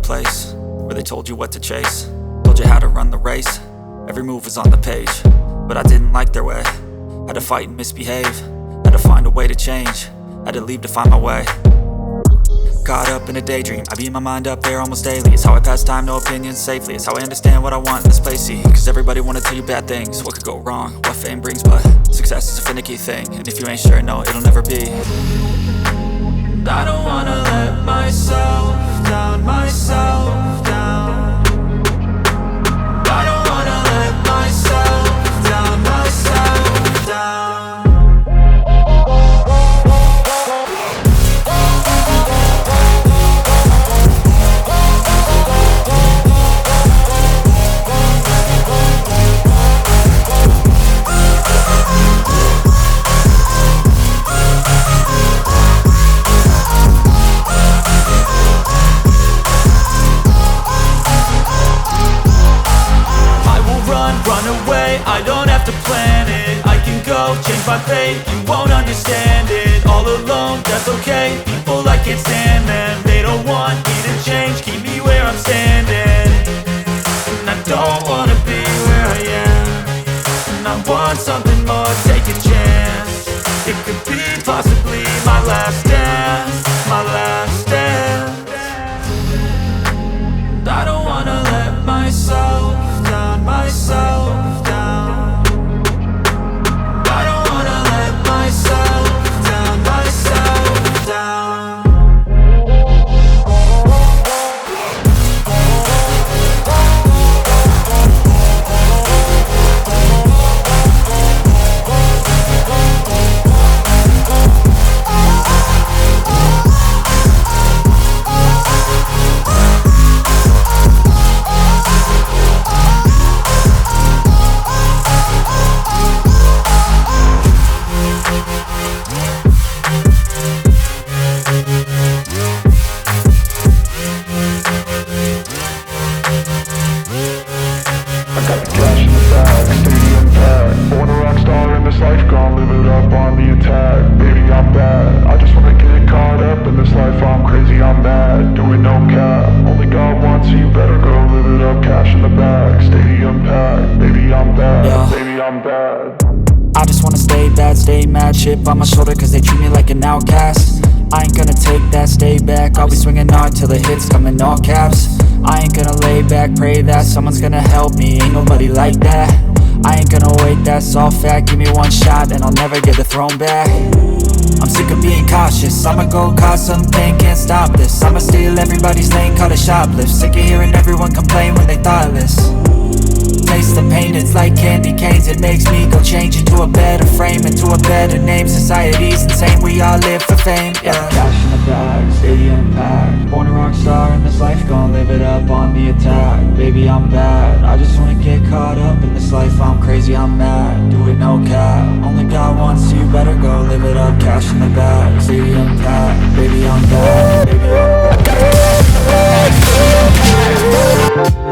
place where they told you what to chase, told you how to run the race. Every move was on the page, but I didn't like their way. Had to fight and misbehave, had to find a way to change, had to leave to find my way. Caught up in a daydream, I beat my mind up there almost daily. It's how I pass time, no opinions safely. It's how I understand what I want in this place, see. Cause everybody wanna tell you bad things, what could go wrong, what fame brings. But success is a finicky thing, and if you ain't sure, no, it'll never be. I don't wanna let myself down, myself down. I don't wanna let myself down, myself down. I don't have to plan it, I can go change my fate. You won't understand it, all alone, that's okay. People, I can't stand them, they don't want me to change. Keep me where I'm standing, and I don't wanna be where I am. And I want something more, take a chance. It could be possibly my last dance, my last dance. I don't wanna let myself down, myself down. I just wanna stay bad, stay mad, chip on my shoulder cause they treat me like an outcast. I ain't gonna take that, stay back, I'll be swinging hard till the hits come in all caps. I ain't gonna lay back, pray that someone's gonna help me, ain't nobody like that. I ain't gonna wait, that's all fact, give me one shot and I'll never get the throne back. I'm sick of being cautious, I'ma go cause something, can't stop this. I'ma steal everybody's lane, call it shoplift. Sick of hearing everyone complain when they thoughtless. Taste the pain, it's like candy canes. It makes me go change into a better frame, into a better name. Society's insane, we all live for fame, yeah. Cash in the bag, stadium packed. Born a rock star in this life, gon' live it up on the attack. Baby, I'm bad, I just wanna get caught up in this life. I'm crazy, I'm mad, do it no cap. Only God wants you, better go live it up. Cash in the bag, stadium packed. Baby, I'm bad, baby, I'm bad.